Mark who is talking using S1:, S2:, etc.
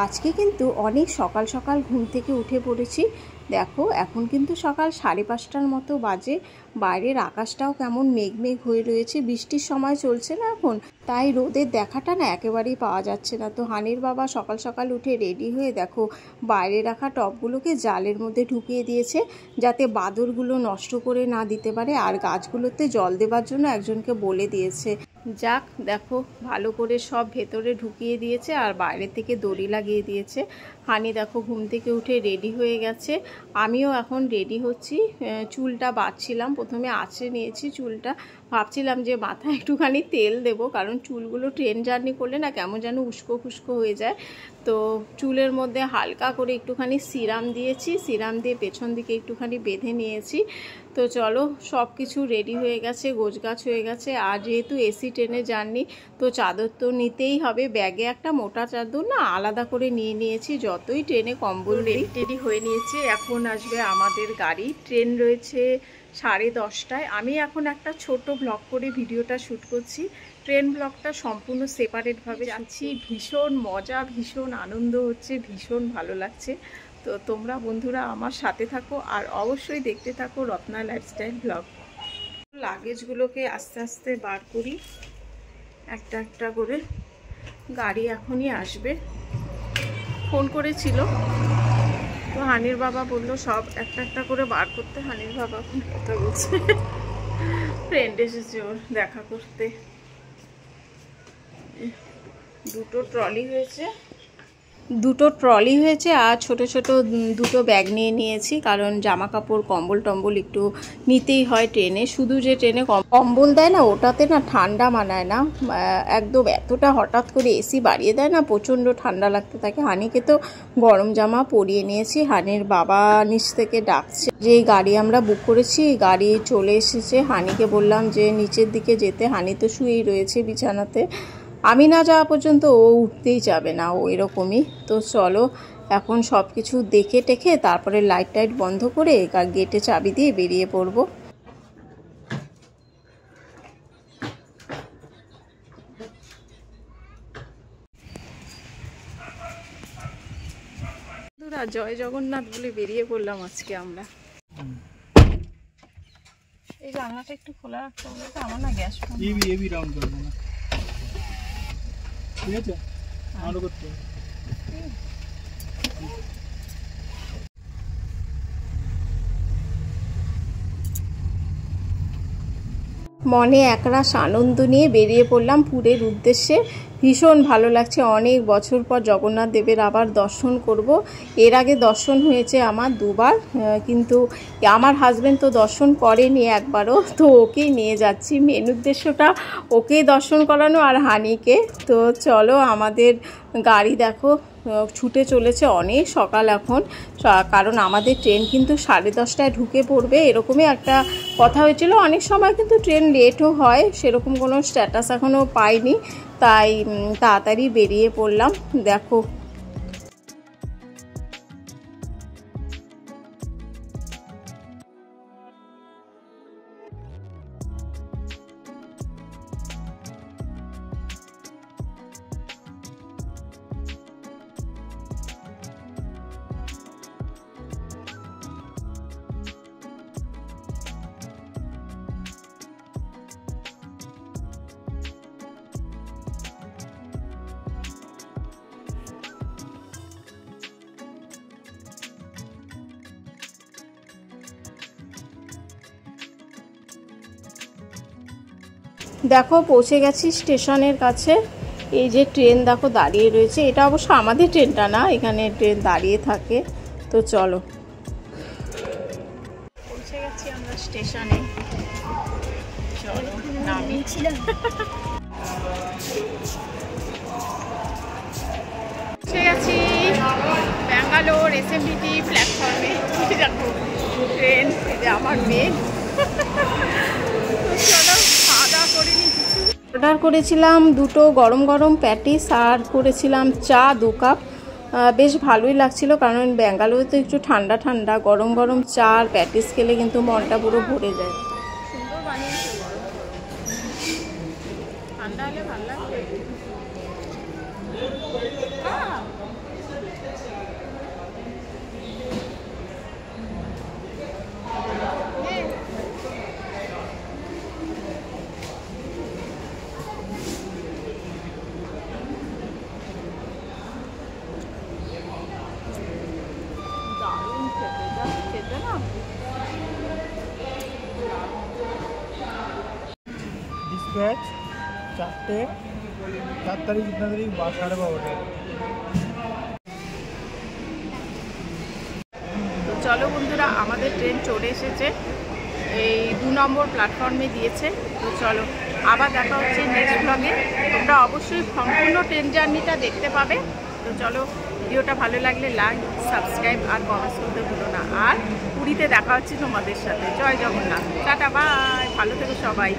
S1: আজকে কিন্তু অনেক সকাল সকাল ঘুম থেকে উঠে পড়েছি। দেখো এখন কিন্তু সকাল 5:30টার মতো বাজে। বাইরের আকাশটাও কেমন মেঘমেঘ হয়ে রয়েছে, বৃষ্টির সময় চলছে না এখন, তাই রোদের দেখাটা না একেবারেই পাওয়া যাচ্ছে না। তো হানির বাবা সকাল সকাল উঠে রেডি হয়ে দেখো বাইরে রাখা টবগুলোকে জালের মধ্যে ঢুকিয়ে দিয়েছে, যাতে বাদরগুলো নষ্ট করে না দিতে পারে। আর গাছগুলোতে জল দেবার জন্য একজনকে বলে দিয়েছে। যাক, দেখো ভালো করে সব ভেতরে ঢুকিয়ে দিয়েছে আর বাইরে থেকে দড়ি লাগিয়ে দিয়েছে। হানি দেখো ঘুম থেকে উঠে রেডি হয়ে গেছে, আমিও এখন রেডি হচ্ছি। চুলটা বাঁধছিলাম, প্রথমে আঁচড়ে নিয়েছি চুলটা। ভাবছিলাম যে মাথায় একটুখানি তেল দেবো, কারণ চুলগুলো ট্রেন জার্নি করলে না কেমন যেন উস্কো খুস্কো হয়ে যায়। তো চুলের মধ্যে হালকা করে একটুখানি সিরাম দিয়েছি, সিরাম দিয়ে পেছন দিকে একটুখানি বেঁধে নিয়েছি। তো চলো, সব কিছু রেডি হয়ে গেছে, গোছগাছ হয়ে গেছে। আর যেহেতু এসি ট্রেনে জার্নি, তো চাদর তো নিতেই হবে। ব্যাগে একটা মোটা চাদর না আলাদা করে নিয়ে নিয়েছি, যতই ট্রেনে কম্বল রেডি হয়ে নিয়েছি। এখন আসবে আমাদের গাড়ি, ট্রেন রয়েছে 10:30টায়। আমি এখন একটা ছোট ব্লগ করে ভিডিওটা শ্যুট করছি। ট্রেন ব্লগটা সম্পূর্ণ সেপারেটভাবে যাচ্ছি। ভীষণ মজা, ভীষণ আনন্দ হচ্ছে, ভীষণ ভালো লাগছে। তো তোমরা বন্ধুরা আমার সাথে থাকো আর অবশ্যই দেখতে থাকো রত্না লাইফস্টাইল ব্লগ। লাগেজগুলোকে আস্তে আস্তে বার করি একটা একটা করে। গাড়ি এখনই আসবে, ফোন করেছিল, তো হানির বাবা বললো সব একটা একটা করে বার করতে। হানির বাবা এখন কথা বলছে, ফ্রেন্ড এসেছে ওর দেখা করতে। দুটো ট্রলি হয়েছে আর ছোট ছোট দুটো ব্যাগ নিয়ে নিয়েছি, কারণ জামা কাপড় কম্বল টম্বল একটু নিতেই হয় ট্রেনে। শুধু যে ট্রেনে কম্বল দেয় না, ওটাতে না ঠান্ডা মানায় না একদম। এতটা হঠাৎ করে এসি বাড়িয়ে দেয় না, প্রচণ্ড ঠান্ডা লাগতে থাকে। হানিকে তো গরম জামা পরিয়ে নিয়েছি। হানির বাবা নিচ থেকে ডাকছে যে গাড়ি আমরা বুক করেছি, গাড়ি চলে এসেছে। হানিকে বললাম যে নিচের দিকে যেতে। হানি তো শুয়েই রয়েছে বিছানাতে, আমি না যাওয়া পর্যন্ত ও উঠতেই যাবে না, ও এরকমই। তো চলো এখন সব কিছু দেখে টেখে তারপরে লাইট টাইট বন্ধ করে গেটে চাবি দিয়ে বেরিয়ে পড়বো। জয় জগন্নাথ বলে বেরিয়ে পড়লাম আজকে আমরা। এই জানলাটা একটু খোলা রাখতে হবে, আমার না গ্যাস রাউন্ড করবো না, ঠিক আছে? আরো করতে হবে। মনে একরাশ আনন্দ নিয়ে বেরিয়ে পড়লাম পুরীর উদ্দেশ্যে। ভীষণ ভালো লাগছে, অনেক বছর পর জগন্নাথ দেবের আবার দর্শন করব। এর আগে দর্শন হয়েছে আমার 2বার, কিন্তু আমার হাজব্যান্ড তো দর্শন করেনি একবারও, তো ওকেই নিয়ে যাচ্ছি। মেন উদ্দেশ্যটা ওকেই দর্শন করানো আর হানিকে। তো চলো, আমাদের গাড়ি দেখো ছুটে চলেছে অনেক সকাল এখন, কারণ আমাদের ট্রেন কিন্তু 10:30টায় ঢুকে পড়বে, এরকমই একটা কথা হয়েছিল। অনেক সময় কিন্তু ট্রেন লেটও হয়, সেরকম কোনো স্ট্যাটাস এখনও পাইনি, তাই তাড়াতাড়ি বেরিয়ে পড়লাম। দেখো দেখো পৌঁছে গেছি স্টেশনের কাছে। এই যে ট্রেন দেখো দাঁড়িয়ে রয়েছে, এটা অবশ্য আমাদের ট্রেনটা না, এখানে ট্রেন দাঁড়িয়ে থাকে। তো চলো, পৌঁছে গেছি আমরা স্টেশনে। চলো নামি। পৌঁছে গেছি ব্যাঙ্গালোর এসএমবিটি প্ল্যাটফর্মে। দেখো ট্রেন, এই যে আমার মেয়ে। চলো, খাওয়া দাওয়া করিনি কিছু। অর্ডার করেছিলাম 2টো গরম গরম প্যাটিস আর করেছিলাম চা 2 কাপ। বেশ ভালোই লাগছিল, কারণ ব্যাঙ্গালোরে তো একটু ঠান্ডা ঠান্ডা, গরম গরম চা আর প্যাটিস খেলে কিন্তু মনটা পুরো ভরে যায়। সুন্দর বানিয়েছে, ঠান্ডা হলে ভালো লাগবে। খেতে, জাস্ট খেতে না।
S2: ডিসপ্যাচ 4টে 4 তারিখ 12:30।
S1: তো চলো বন্ধুরা, আমাদের ট্রেন চলে এসেছে, এই 2 নম্বর প্ল্যাটফর্মে দিয়েছে। তো চলো, আবার দেখা হচ্ছে নেক্সট ব্লগে। তোমরা অবশ্যই সম্পূর্ণ ট্রেন জার্নিটা দেখতে পাবে। তো চলো, ভিডিওটা ভালো লাগলে লাইক, সাবস্ক্রাইব আর কমেন্টস করতে ভুলো না। আর পুরীতে দেখা হচ্ছে তোমাদের সাথে। জয় জগন্নাথ, টাটা, বাই, ভালো থেকো সবাই।